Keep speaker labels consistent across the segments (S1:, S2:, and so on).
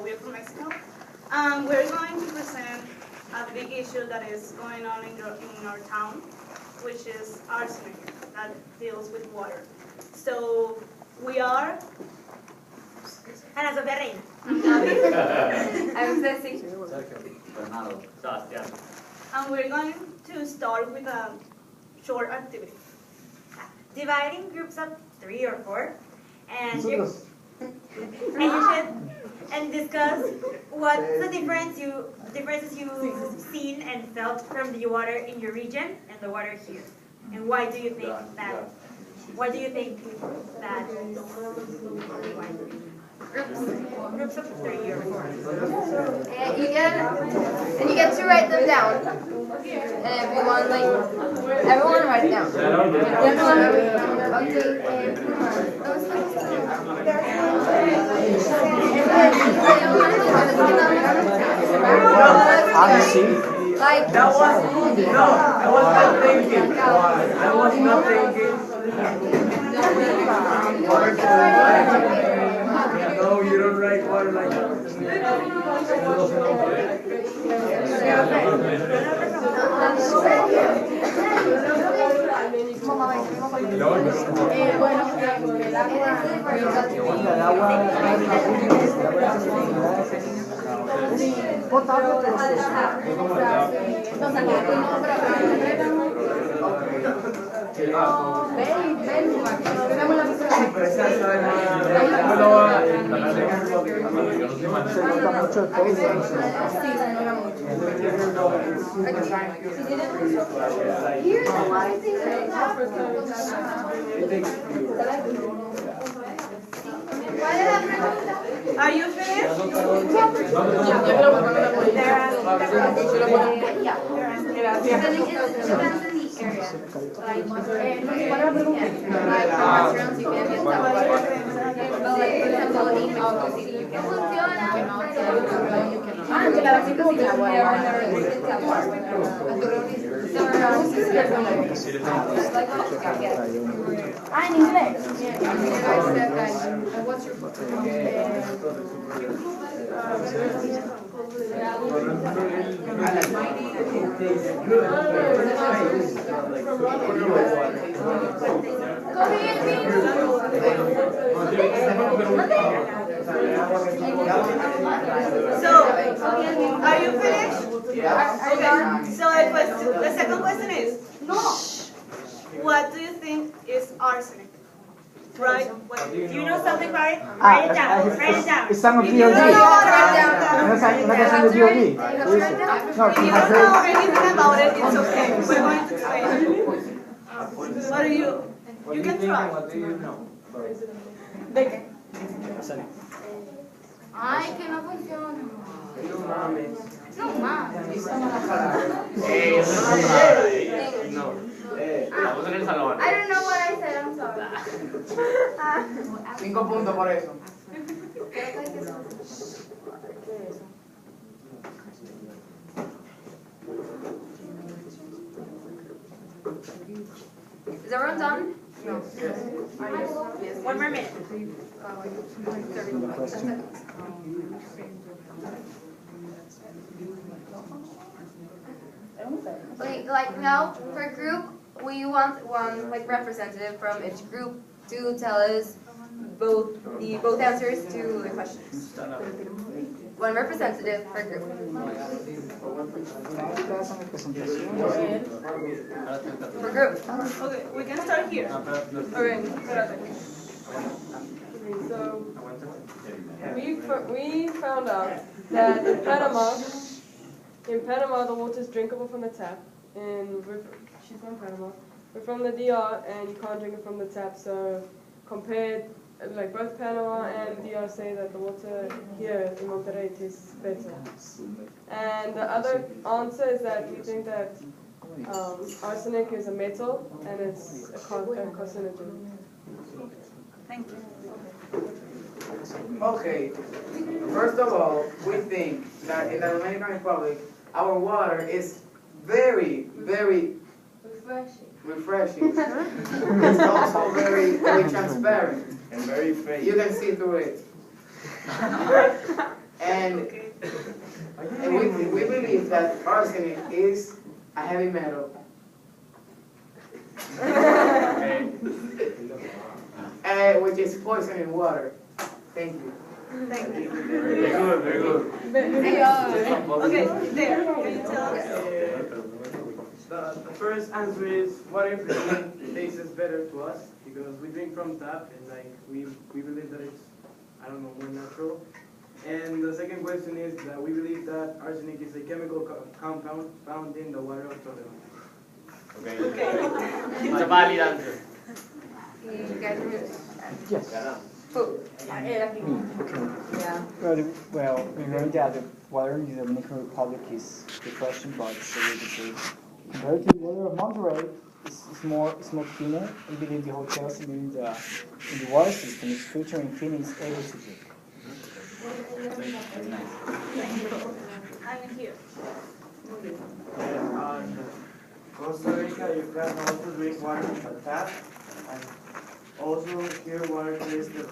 S1: we're from Mexico. We're going to present a big issue that is going on in our town, which is arsenic that deals with water. So we are
S2: Ana Sofía Reina.
S1: I'm Ceci.
S3: Bernardo. Sebastián.
S1: And we're going to start with a short activity.
S2: Dividing groups of 3 or 4, and you should discuss what's the differences you've seen and felt from the water in your region and the water here, and why do you think that? Why do you think that? Groups of 3 or 4.
S4: And you get to write them down. And everyone write it down. Like
S5: I was not thinking. No, you don't write water like that.
S1: Are you finished?
S4: in inglés.
S1: So, are you finished? Okay. So the second question is, what do you think is arsenic? Right?
S2: Do you know something about it?
S6: Ah,
S2: Write it down. Write it down.
S6: It's on the
S1: If you
S6: DOD.
S1: don't know,
S6: Una canción de DOD. No,
S1: if you don't know anything about it, it's okay. We're going to explain it. What do you can try.
S5: What do you know?
S4: Ay, que no funciona.
S5: No mames.
S4: No más.
S3: No. Estamos en el salón.
S4: I don't know what I said, I'm sorry.
S6: 5 puntos por eso.
S4: Is everyone done? No.
S5: Yes.
S2: One more minute.
S4: Okay, like now, per group, we want one like representative from each group to tell us both answers to the questions. One representative per group. Per group.
S1: Okay, we can start here.
S7: Okay, so we found out that in Panama the water is drinkable from the tap, and she's from Panama. We're from the DR, and you can't drink it from the tap. So compared, like both Panama and DR say that the water here in Monterrey tastes better. And the other answer is that we think that arsenic is a metal and it's a carcinogen.
S1: Thank you.
S6: Okay, first of all, we think that in the Dominican Republic, our water is very, very refreshing. It's also very, very transparent.
S5: And very fake.
S6: You can see through it. And arsenic is a heavy metal. Which is poison in water. Thank you.
S1: Thank you.
S3: Very good, very good.
S1: Okay, there. Can you tell us?
S8: The first answer is water tastes better to us because we drink from tap and like we believe that it's, I don't know, more natural. And the second question is that we believe that arsenic is a chemical compound found in the water of Toledo.
S3: Okay. It's a valid answer.
S4: You guys are
S9: Yes.
S4: who?
S9: Well, we learned that the water in the Dominican Republic is refreshing, but so compared to the water of Monterey, it's more cleaner. Even in the hotels, even in the water system, it's filtering and cleaning, it's able to drink.
S1: I'm here.
S8: Costa Rica, you can also drink water from the tap, and also here water tastes like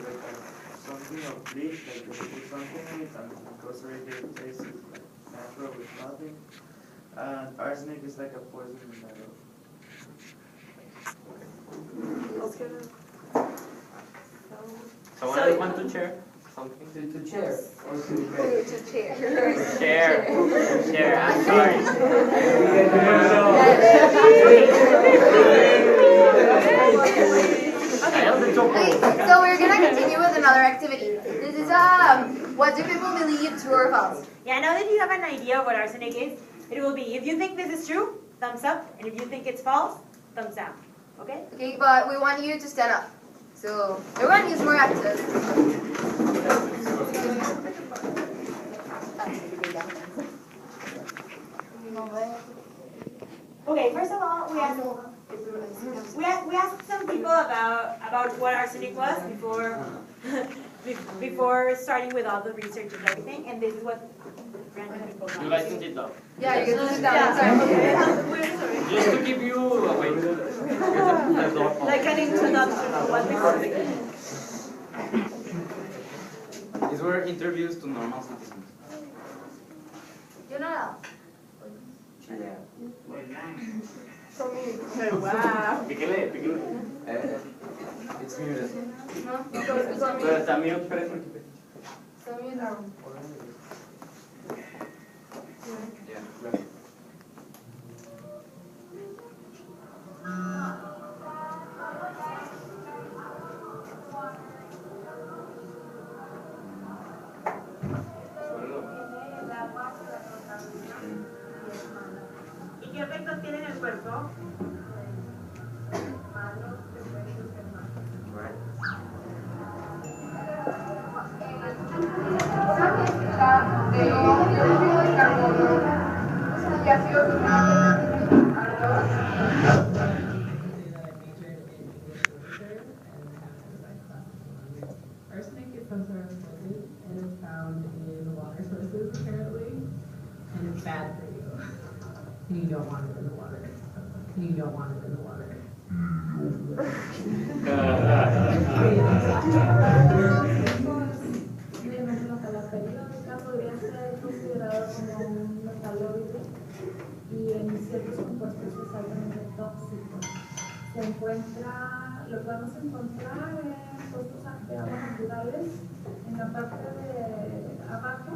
S8: something of bleach, like you put something in it, and in Costa Rica it tastes like natural with nothing. And arsenic is like a poison metal.
S3: Someone else want to share something?
S6: To chair. Or to
S4: Chair.
S3: Share, I'm sorry.
S4: Okay, so we're gonna continue with another activity. This is what do people believe, true or false?
S2: Yeah, now that you have an idea of what arsenic is, it will be, if you think this is true, thumbs up, and if you think it's false, thumbs down. Okay?
S4: Okay, but we want you to stand up. So everyone is more active.
S2: Okay, first of all, we asked some people about what arsenic was before starting with all the research and everything, and this is what random people
S3: You
S2: got.
S3: guys can sit down.
S4: Yeah, you can sit down.
S1: Yeah,
S4: Sorry.
S1: we're sorry.
S3: Just to keep you awake.
S1: Like an introduction of what we're doing.
S3: These were interviews to normal citizens.
S4: You know.
S1: Wow.
S3: Píquele.
S6: It's muted.
S4: No?
S3: Pero está mute, pero es muy-
S4: So you know.
S2: ¿Y qué efectos tiene en el cuerpo?
S10: Arsenic is some sort of liquid and is found in water sources apparently, and it's bad for you. And you don't want it in the water. And you don't want it in the water. Podría ser considerado como un metaboloide y en ciertos compuestos es altamente tóxico. Se encuentra, lo podemos encontrar en pozos de agua naturales, en la parte de abajo,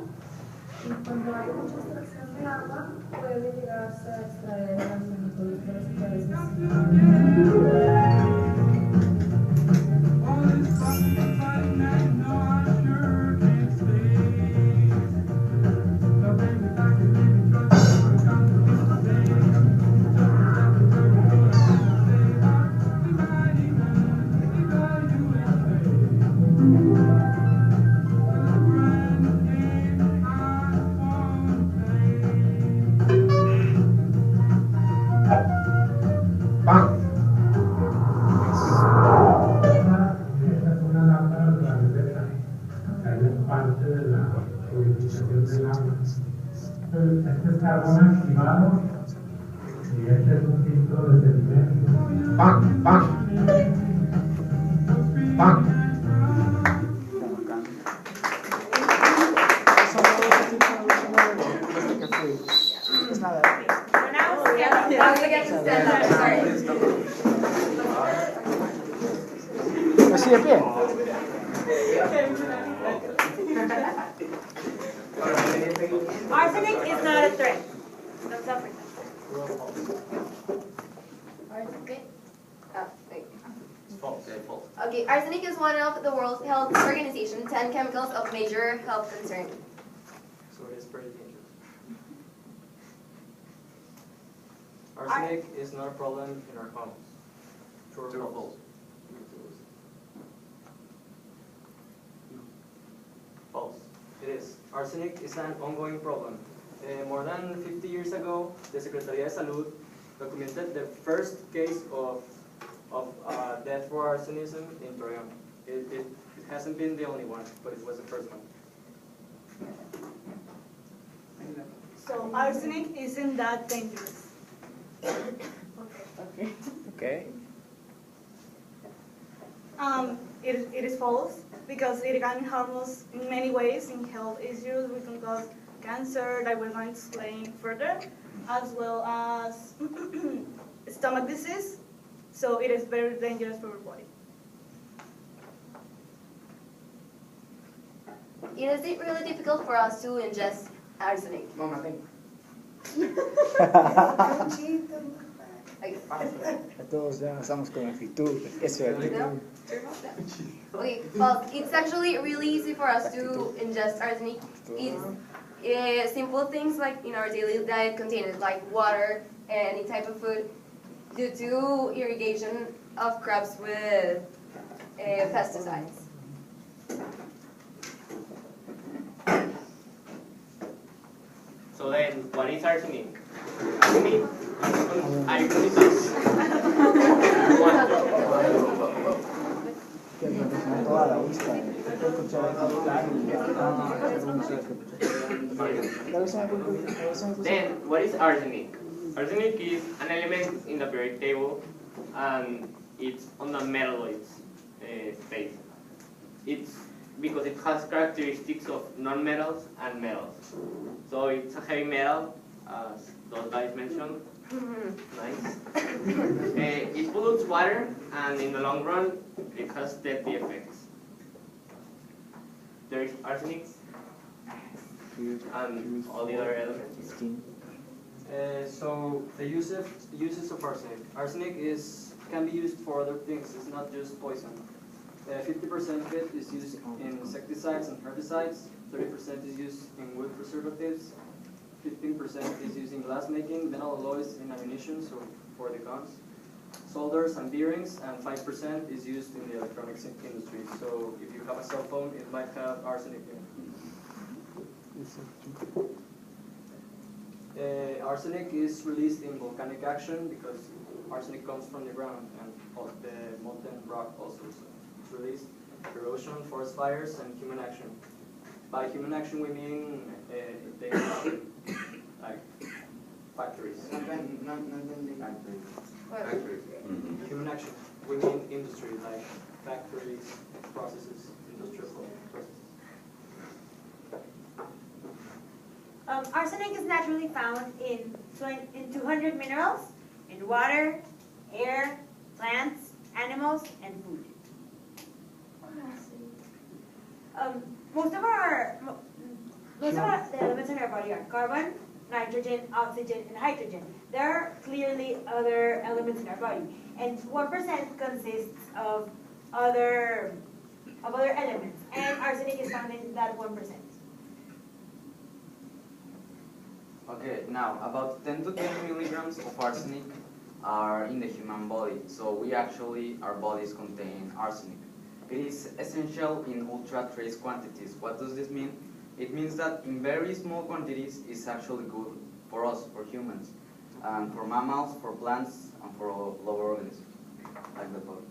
S10: y cuando hay mucha extracción de agua puede llegarse a extraer arsenico de otras
S11: Este es carbón activado y este es un filtro de sedimento. ¡Pam! ¡Pam! ¡Pam!
S9: nada.
S2: So now, stand
S4: Now
S2: up.
S4: we get to stand up, sorry.
S9: Pues sí, de pie.
S2: Arsenic is not a threat. That's up.
S4: Arsenic? Oh, wait.
S3: False. False.
S4: Okay, arsenic is one of the World Health Organization 10 chemicals of major health concern.
S12: So it is very dangerous. Arsenic is not a problem in our homes. True or false? False. It is. Arsenic is an ongoing problem. More than 50 years ago, the Secretaría de Salud documented the first case of death for arsenism in Torreon. It hasn't been the only one, but it was the first one.
S1: So arsenic isn't that dangerous.
S9: Okay.
S1: It is false because it can harm us in many ways in health issues. We can cause cancer that we're going to explain further, as well as stomach disease. So it is very dangerous for our body.
S4: Is it really difficult for us to ingest arsenic?
S6: Mama, think.
S4: Okay.
S9: Todos ya estamos con actitud. Eso es
S4: No?
S9: actitud.
S4: Okay, well, it's actually really easy for us to ingest arsenic. It's simple things like in our daily diet containers, like water, any type of food, due to irrigation of crops with pesticides.
S3: So then, what is arsenic? Arsenic.
S9: Toda la lista.
S3: Then, what is arsenic? Arsenic is an element in the periodic table, and it's on the metalloids phase. It's because it has characteristics of non-metals and metals. So it's a heavy metal, as those guys mentioned. Nice. It pollutes water, and in the long run, it has deadly effects. There is arsenic and all the other elements.
S12: So the uses of arsenic. Arsenic can be used for other things. It's not just poison. 50% of it is used in insecticides and herbicides. 30% is used in wood preservatives. 15% is used in glass making, metal alloys in ammunition, so for the guns, solders and bearings, and 5% is used in the electronics industry. So if you have a cell phone, it might have arsenic in it. Arsenic is released in volcanic action because arsenic comes from the ground and the molten rock also. So it's released erosion, forest fires, and human action. By human action, we mean like factories. Factories. Human action. We mean industry, like factories, processes, industrial processes.
S2: Arsenic is naturally found in 200 minerals, in water, air, plants, animals, and food. Most of the elements in our body are carbon, nitrogen, oxygen, and hydrogen. There are clearly other elements in our body, and 1% consists of other elements, and arsenic is found in that 1%.
S13: Okay, now about 10 to 20 milligrams of arsenic are in the human body. So our bodies contain arsenic. It is essential in ultra trace quantities. What does this mean? It means that in very small quantities it's actually good for us, for humans, and for mammals, for plants, and for lower organisms, like the body.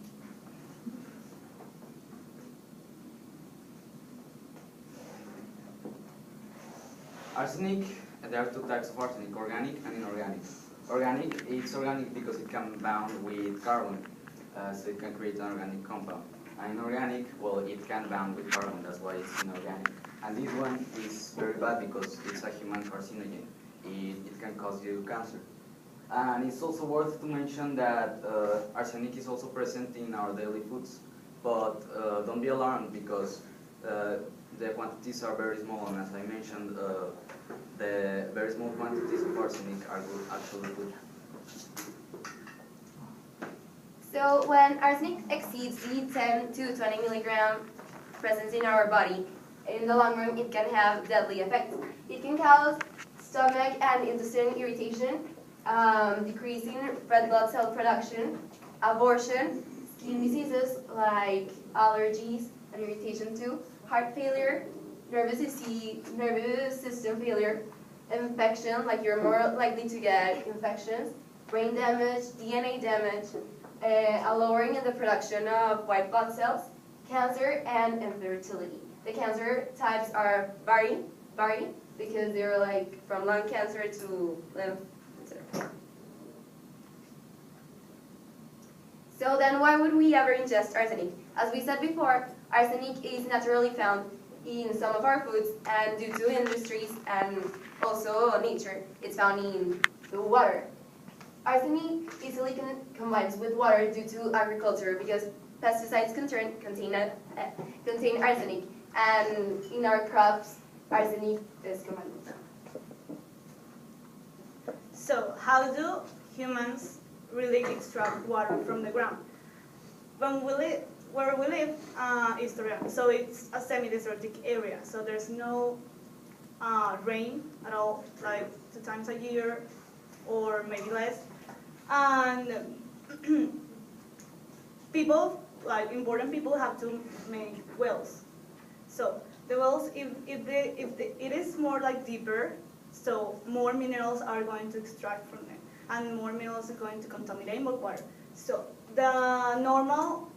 S13: Arsenic, there are two types of arsenic, organic and inorganic. Organic, it's organic because it can bond with carbon, so it can create an organic compound. And inorganic, well, it can bond with carbon, that's why it's inorganic. And this one is very bad because it's a human carcinogen. it can cause you cancer. And it's also worth to mention that arsenic is also present in our daily foods, but don't be alarmed because the quantities are very small, and as I mentioned, the very small quantities of arsenic are good, actually good.
S4: So when arsenic exceeds the 10 to 20 milligram presence in our body, in the long run it can have deadly effects. It can cause stomach and intestine irritation, decreasing red blood cell production, abortion, skin diseases like allergies and irritation too, heart failure, nervous system failure, infection, like you're more likely to get infections, brain damage, DNA damage, a lowering in the production of white blood cells, cancer, and infertility. The cancer types are varied because they're like from lung cancer to lymph, etc. So then why would we ever ingest arsenic? As we said before, arsenic is naturally found in some of our foods, and due to industries and also nature, it's found in the water. Arsenic easily combines with water due to agriculture because pesticides contain arsenic, and in our crops, arsenic is combined with them.
S1: So how do humans really extract water from the ground? Where we live is Torreon, so it's a semi-desertic area, so there's no rain at all, like 2 times a year or maybe less. And people, like important people, have to make wells. So the wells, if it is more like deeper, so more minerals are going to extract from them, and more minerals are going to contaminate more water. So the normal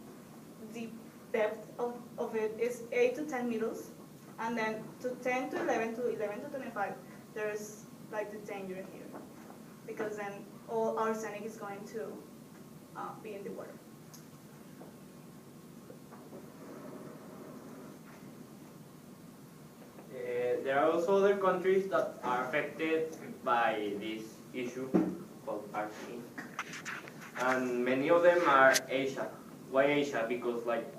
S1: deep depth of it is 8 to 10 meters, and then to 10 to 11 to 25, there's like the danger here, because then all arsenic is going to be in the water.
S3: There are also other countries that are affected by this issue called arsenic, and many of them are Asia. Why Asia? Because like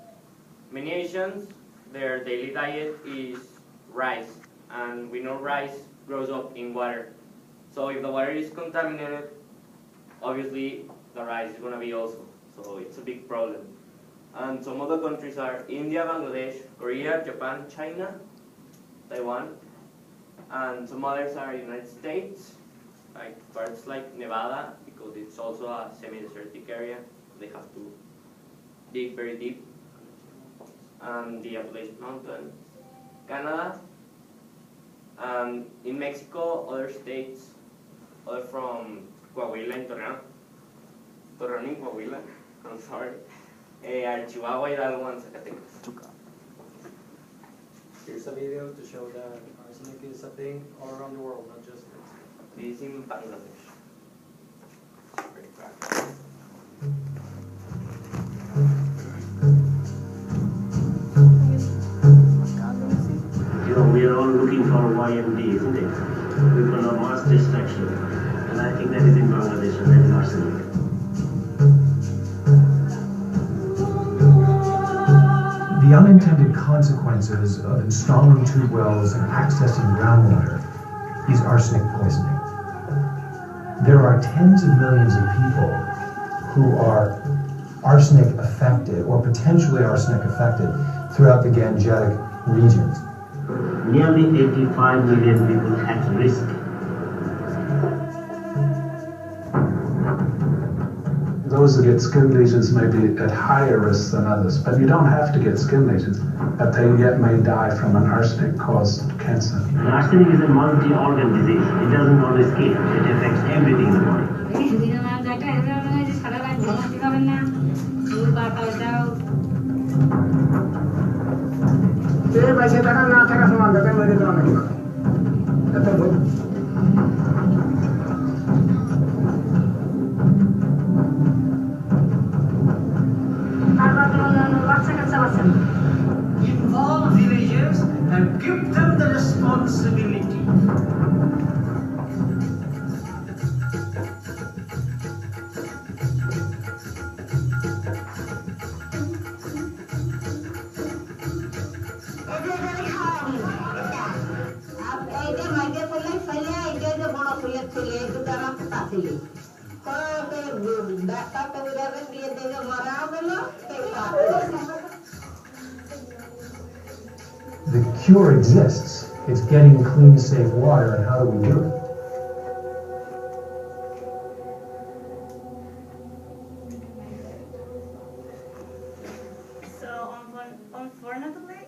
S3: many Asians, their daily diet is rice, and we know rice grows up in water. So if the water is contaminated, obviously the rice is going to be also. So it's a big problem. And some other countries are India, Bangladesh, Korea, Japan, China, Taiwan, and some others are United States, like parts like Nevada, because it's also a semi-desertic area. They have to dig very deep. And the Appalachian Mountains, Canada, and in Mexico, other states, other from Coahuila and Torreón in Coahuila, I'm sorry, Chihuahua, Hidalgo, and Zacatecas.
S12: Here's a video to show that arsenic is a thing all around the world, not just
S3: this is in Bangladesh. Very
S14: You know, we are all looking for YMD, isn't it? Weapon of mass destruction. And I think that is in Bangladesh and that is arsenic.
S11: The unintended consequences of installing tube wells and accessing groundwater is arsenic poisoning. There are tens of millions of people who are arsenic affected or potentially arsenic affected throughout the Gangetic regions.
S14: Nearly 85 million people at risk.
S11: Those that get skin lesions may be at higher risk than others, but you don't have to get skin lesions, but they yet may die from an arsenic-caused cancer.
S14: Arsenic is a multi-organ disease. It doesn't always kill. It affects everything in the body.
S15: Involve villagers and give them the responsibility.
S11: The cure exists. It's getting clean, safe water, and how do we do it?
S1: So unfortunately,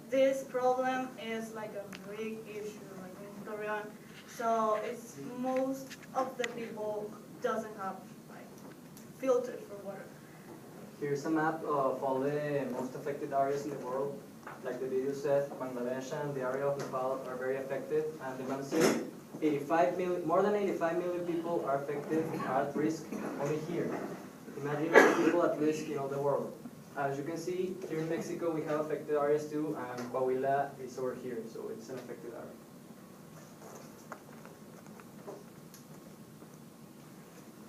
S1: this problem is like a big issue like in Torreon. So it's most of the people doesn't have like filters for water.
S12: Here's a map of all the most affected areas in the world. Like the video said, Bangladesh and the area of Nepal are very affected, and the man said 85 million, more than 85 million people are affected, are at risk only here. Imagine all the people at risk in all the world. As you can see, here in Mexico we have affected areas too, and Coahuila is over here, so it's an affected area.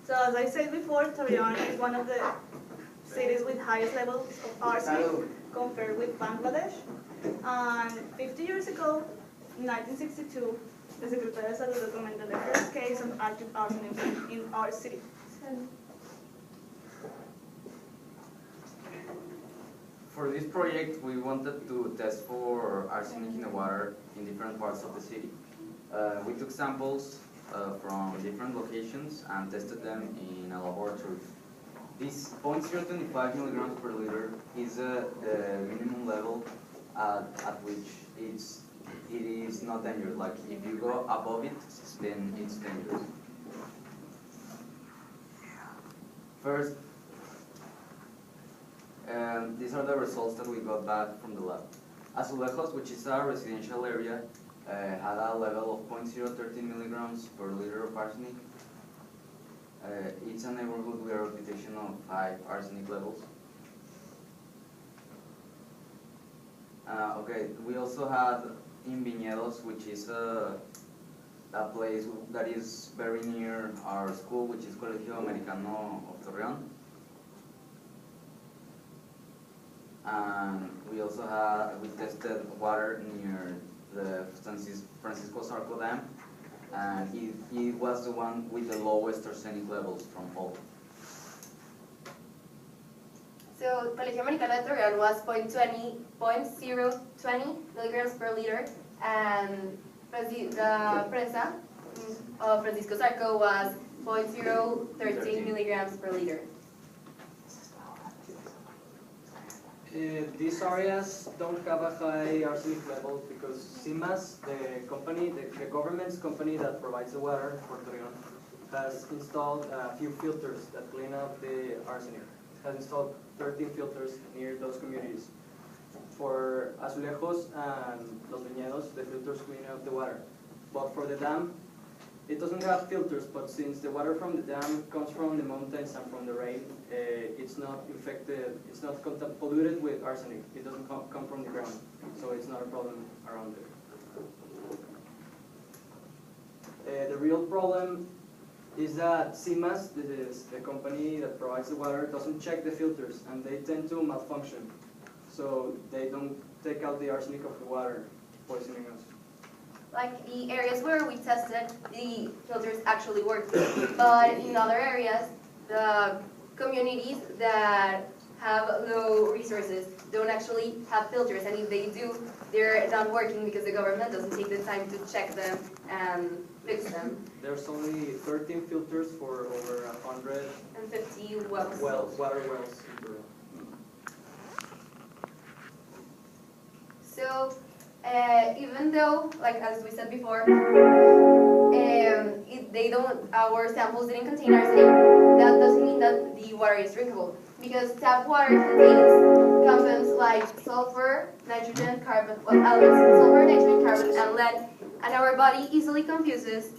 S1: So as I said before, Torreon is one of the cities with highest levels of arsenic compared with Bangladesh. And 50 years ago, in 1962, the Secretary of Salud documented the first case of active arsenic in our city.
S13: For this project, we wanted to test for arsenic in the water in different parts of the city. We took samples from different locations and tested them in a laboratory. This 0.025 milligrams per liter is the minimum level at which it is not dangerous. Like if you go above it, then it's dangerous. First, these are the results that we got back from the lab. Azulejos, which is a residential area, had a level of 0.013 milligrams per liter of arsenic. It's a neighborhood with a reputation of high arsenic levels. Okay, we also had in Viñedos, which is a place that is very near our school, which is Colegio Americano of Torreón. And we also we tested water near the Francisco Sarco Dam, and it was the one with the lowest arsenic levels from all.
S4: So, Colegio Americano de Torreón was 0.020 milligrams per liter, and the Presa of Francisco Sarco was 0.013 milligrams per liter.
S12: These areas don't have a high arsenic level because CIMAS, the company, the government's company that provides the water for Torreón, has installed a few filters that clean up the arsenic. It has installed 13 filters near those communities. For Azulejos and Los Viñedos, the filters clean up the water. But for the dam, it doesn't have filters, but since the water from the dam comes from the mountains and from the rain, it's not infected, it's not polluted with arsenic. It doesn't come from the ground, so it's not a problem around it. The real problem is that CIMAS, the company that provides the water, doesn't check the filters, and they tend to malfunction. So they don't take out the arsenic of the water, poisoning us.
S4: Like the areas where we tested, the filters actually work. But in other areas, the communities that have low resources don't actually have filters. And if they do, they're not working because the government doesn't take the time to check them and fix them.
S12: There's only 13 filters for over
S4: 150 wells.
S12: Water wells in Peru.
S4: So, even though, like as we said before, our samples didn't contain arsenic, that doesn't mean that the water is drinkable. Because tap water contains compounds like sulfur, nitrogen, carbon, elements, sulfur, nitrogen, carbon, and lead, and our body easily confuses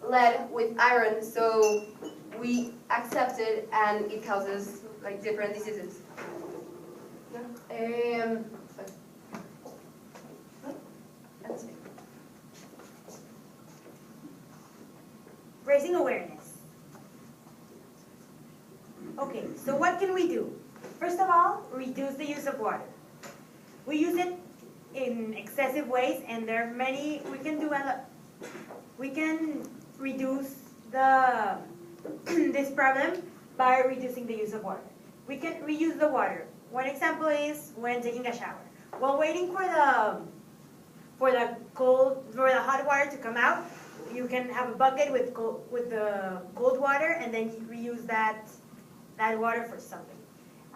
S4: lead with iron, so we accept it, and it causes like different diseases.
S2: Raising awareness. Okay, so what can we do? First of all, reduce the use of water. We use it in excessive ways, and there are many, we can reduce this problem by reducing the use of water. We can reuse the water. One example is when taking a shower. While waiting for the hot water to come out, you can have a bucket with the cold water, and then you reuse that water for something.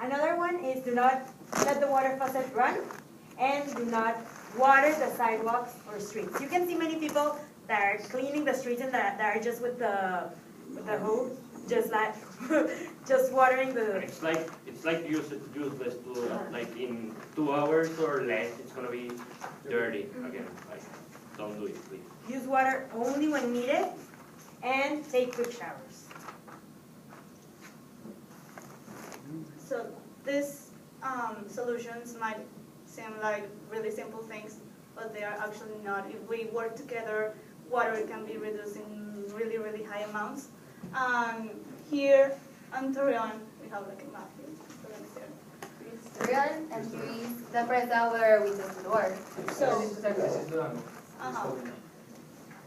S2: Another one is do not let the water faucet run, and do not water the sidewalks or streets. You can see many people that are cleaning the streets and that are just with the hose, just like just watering the.
S3: It's like useless to like in 2 hours or less. It's gonna be dirty again. Like, don't do it, please.
S2: Use water only when needed, and take quick showers.
S1: So these solutions might seem like really simple things, but they are actually not. If we work together, water can be reduced in really, really high amounts. Here on Torreon, we have like a map here.
S4: Torreon, and here is the present where we take the water.
S1: So,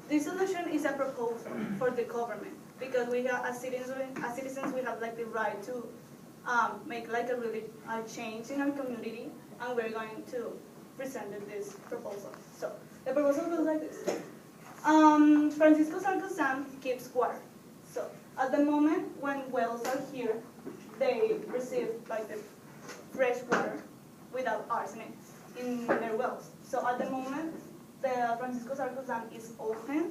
S1: this solution is a proposal for the government because we have, as citizens, we have like the right to make like a really change in our community, and we're going to present this proposal. So the proposal goes like this. Francisco Sarkozy keeps water. So at the moment when wells are here, they receive like the fresh water without arsenic in their wells. So at the moment the Francisco Sarkozy is open,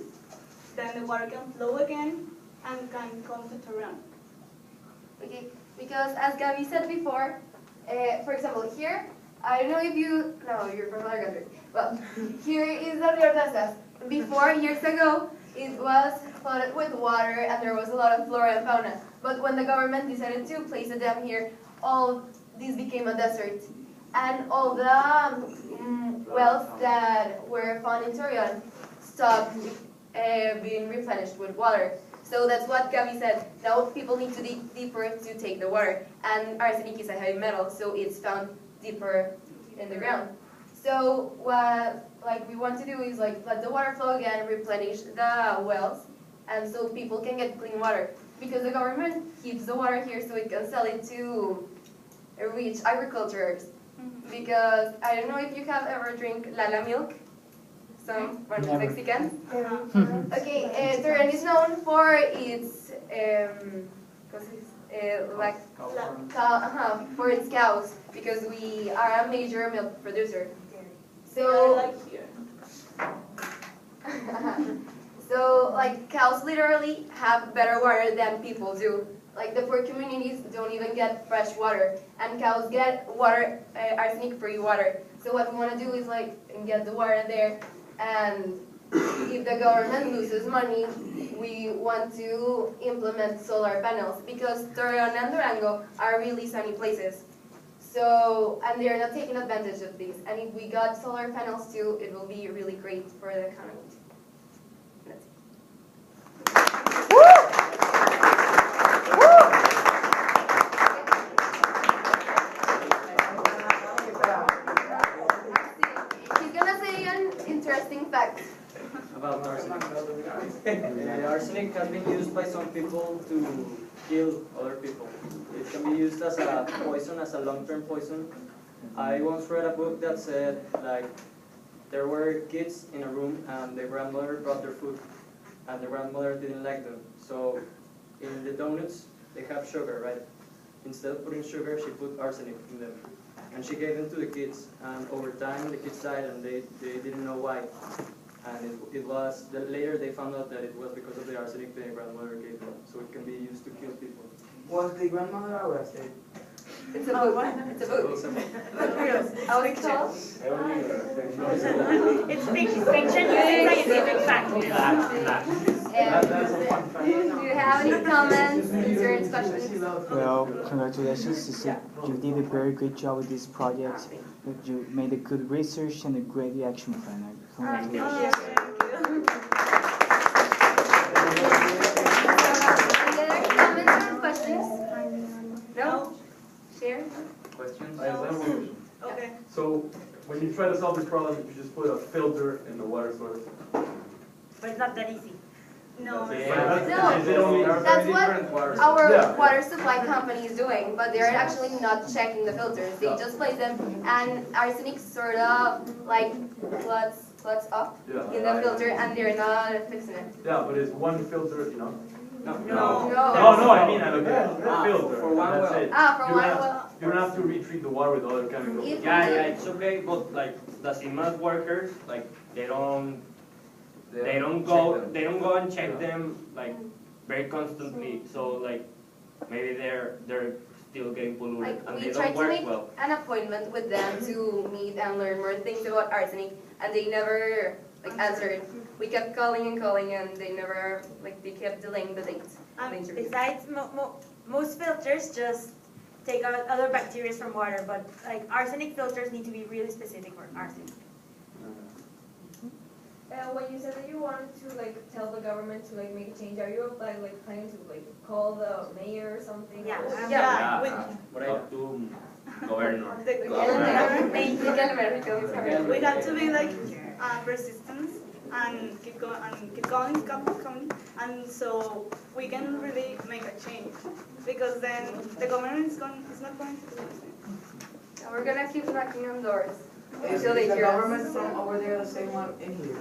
S1: then the water can flow again and can come to Torreon.
S4: Okay, because as Gabby said before, for example, here, I don't know if you, no, you're from other country. Well, here is the Rio Plazas. Before, years ago, it was flooded with water and there was a lot of flora and fauna. But when the government decided to place a dam here, all this became a desert. And all the wells that were found in Torreon stopped being replenished with water. So that's what Gabby said. Now people need to dig deeper to take the water. And arsenic is a heavy metal, so it's found deeper in the ground. So what we want to do is let the water flow again, replenish the wells, and so people can get clean water. Because the government keeps the water here so it can sell it to rich agricultures. Because I don't know if you have ever drink Lala milk. Some Mexicans. Okay, Torreon is known for its for its cows, because we are a major milk producer. So so cows literally have better water than people do. Like the poor communities don't even get fresh water, and cows get water, arsenic-free water. So what we want to do is get the water there, and if the government loses money, we want to implement solar panels, because Torreon and Durango are really sunny places. So, and they're not taking advantage of these. And if we got solar panels too, it will be really great for the economy. That's it. He's gonna say an interesting fact
S12: about arsenic. Arsenic has been used by some people to kill other people. It can be used as a poison, as a long-term poison. I once read a book that said there were kids in a room and the grandmother brought their food and the grandmother didn't like them. So in the donuts they have sugar, right? Instead of putting sugar, she put arsenic in them. And she gave them to the kids, and over time the kids died and they didn't know why. And it was, later they found out that it was because of the arsenic their grandmother gave them. So it can be used to kill people.
S6: Was the grandmother arrested?
S4: It's a book. It's a book. How is it called?
S2: It's fiction using scientific facts.
S4: Do you have any comments, concerns, questions?
S9: Well, congratulations. You did a very great job with this project. You made a good research and a great action plan. Congratulations.
S4: Any other comments or questions? No? Share?
S13: Questions?
S15: I have one question.
S1: Okay.
S15: So, when you try to solve this problem, you just put a filter in the water source.
S2: But it's not that easy.
S1: No.
S4: No, that's what our water supply company is doing, but they're actually not checking the filters. They just place them, and arsenic sort of like floods up in the filter, and they're not fixing it.
S15: Yeah, but it's one filter, you know?
S4: No.
S15: No, I mean, a filter.
S12: For one
S15: That's
S12: well.
S15: it.
S4: For
S15: You
S4: one
S15: don't have-
S4: well.
S15: You don't have to retreat the water with other chemicals.
S3: Yeah, it's okay, but like the cement workers, like they don't go and check them like very constantly. So like maybe they're still getting polluted
S4: Like
S3: and
S4: we
S3: they
S4: tried
S3: don't
S4: to
S3: work
S4: make
S3: well.
S4: an appointment with them to meet and learn more things about arsenic, and they never like answered. We kept calling, and they never they kept delaying the date. of the interview.
S2: Besides, most filters just take out other bacteria from water, but like arsenic filters need to be really specific for arsenic.
S10: When you said that you wanted to tell the government to make a change, are you planning to call the mayor or something?
S2: Yeah.
S3: Up to governor.
S1: We have to be persistent and keep going, and so we can really make a change, because then the government is not going to do anything.
S4: And we're gonna keep knocking on doors
S6: Is
S4: until they
S6: the
S4: hear us.
S6: government from over there the same one in here?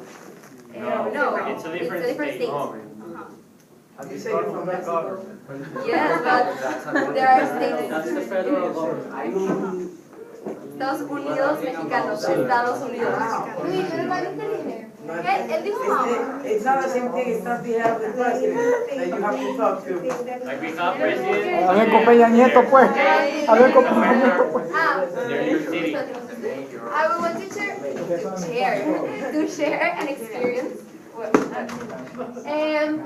S4: No,
S3: it's a different state.
S6: You say you're from Mexico?
S4: Yes, but there are states.
S12: That's the federal government.
S4: Estados Unidos mexicanos, Estados Unidos. Él dijo mamá.
S6: It's not the same thing, it's not the head of the president that you have to talk to.
S3: Like we have president.
S9: A ver con Peña Nieto, pues. A ver con Peña Nieto, pues.
S3: They're in your city.
S4: I would want to share an experience. And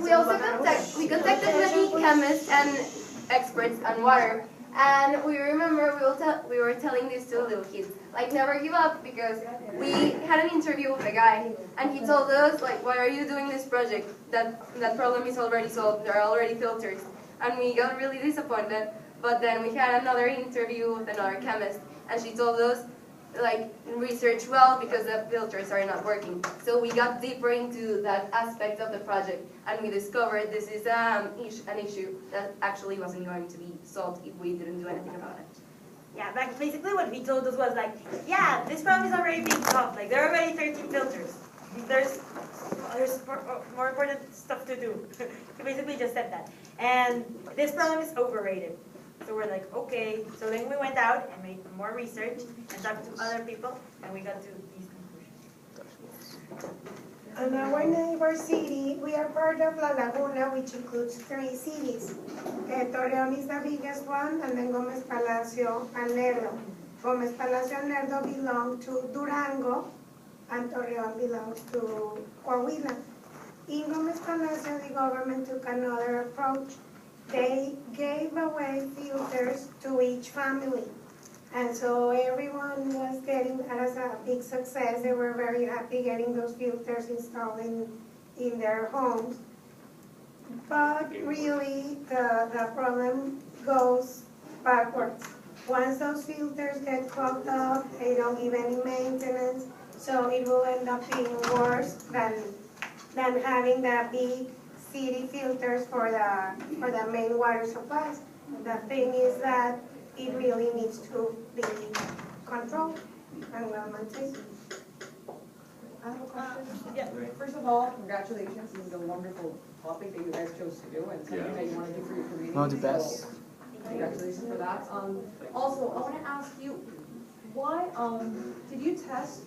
S4: we also contacted many chemists and experts on water. And we remember we were telling this to the little kids, never give up, because we had an interview with a guy, and he told us, why are you doing this project? That problem is already solved, there are already filters. And we got really disappointed, but then we had another interview with another chemist, and she told us, research well, because the filters are not working. So we got deeper into that aspect of the project, and we discovered this is an issue that actually wasn't going to be solved if we didn't do anything about it.
S2: Yeah, basically what he told us was yeah, this problem is already being solved. There are already 13 filters. There's more important stuff to do. He basically just said that. And this problem is overrated. So we're okay. So then we went out and made more research and talked to other people, and we got to these conclusions.
S16: In our neighbor city, we are part of La Laguna, which includes 3 cities. Torreón is the biggest one, and then Gómez Palacio and Lerdo. Gómez Palacio and Lerdo belong to Durango, and Torreón belongs to Coahuila. In Gómez Palacio, the government took another approach. They gave away filters to each family. And so everyone was getting that as a big success. They were very happy getting those filters installed in their homes. But really, the problem goes backwards. Once those filters get clogged up, they don't give any maintenance, so it will end up being worse than having the big city filters for the main water supplies. The thing is that it really needs to be controlled and well maintained.
S17: I have a question. First of all, congratulations. This is a wonderful topic that you guys chose to do, and something that you want to do for your community.
S9: One of the best.
S17: So, congratulations for that. Also, I want to ask you, why did you test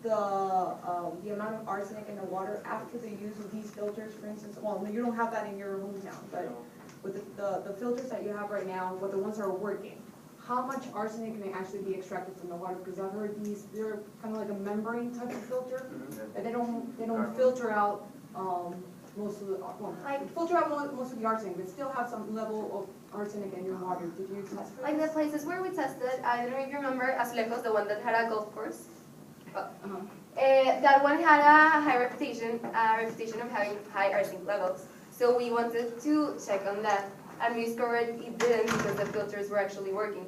S17: the amount of arsenic in the water after the use of these filters, for instance? Well, you don't have that in your hometown, but with the filters that you have right now, with the ones that are working, how much arsenic can actually be extracted from the water? Because I've heard they're kind of like a membrane type of filter, and they don't filter out most of the filter out most of the arsenic, but still have some level of arsenic in your water. Did you test for
S4: The places where we tested, I don't know if you remember Azulejos, the one that had a golf course. That one had a high reputation, of having high arsenic levels. So we wanted to check on that, and we discovered it didn't, because the filters were actually working.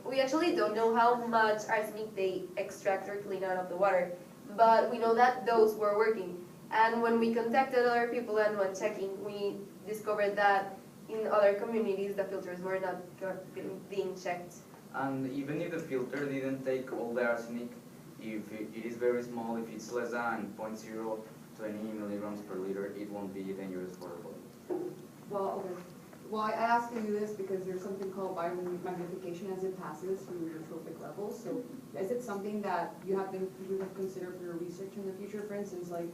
S4: We actually don't know how much arsenic they extract or clean out of the water, but we know that those were working. And when we contacted other people and when checking, we discovered that in other communities the filters were not being checked.
S13: And even if the filter didn't take all the arsenic, if it is very small, if it's less than 0.020 milligrams per liter, it won't be dangerous for the body.
S17: Well, okay. Well, I asked you this because there's something called biomagnification as it passes through your trophic levels. So is it something that you have considered for your research in the future? For instance, like,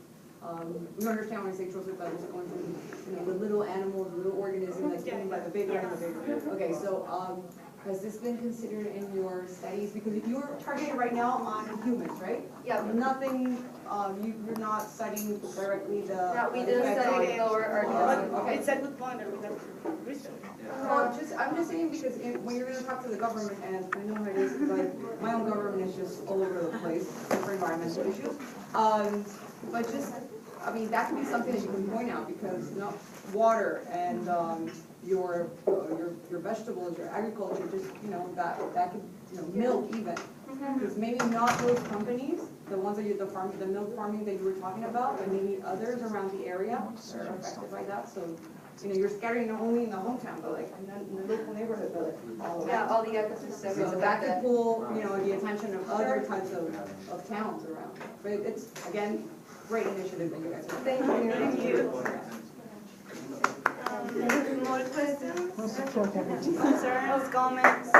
S17: we understand when I say trophic levels, going from the little animals, the little organism that's eaten by the bigger and the bigger. Okay, so has this been considered in your studies? Because you're targeted right now on humans, right?
S4: Yeah.
S17: Nothing, you're not studying directly the...
S4: No, we didn't study lower organisms.
S17: Okay.
S1: It's a good point that we have to research.
S17: Well, I'm just saying because when you're going to talk to the government, and I know how it is, like, my own government is just all over the place for environmental issues. But just, I mean, that can be something that you can point out because, you know, water and your vegetables, your agriculture, just, you know, that could, you know, milk even. Because maybe not those companies, the ones that the milk farming that you were talking about, but maybe others around the area are affected by that. So, you know, you're scattering not only in the hometown, but like in the local neighborhood, but like all around.
S4: Yeah, all the ecosystems.
S17: So that could pull, you know, the attention of other types of towns around. But it's, again, great initiative that you guys are.
S4: Thank you.
S1: Thank you. More questions? Concerns, comments?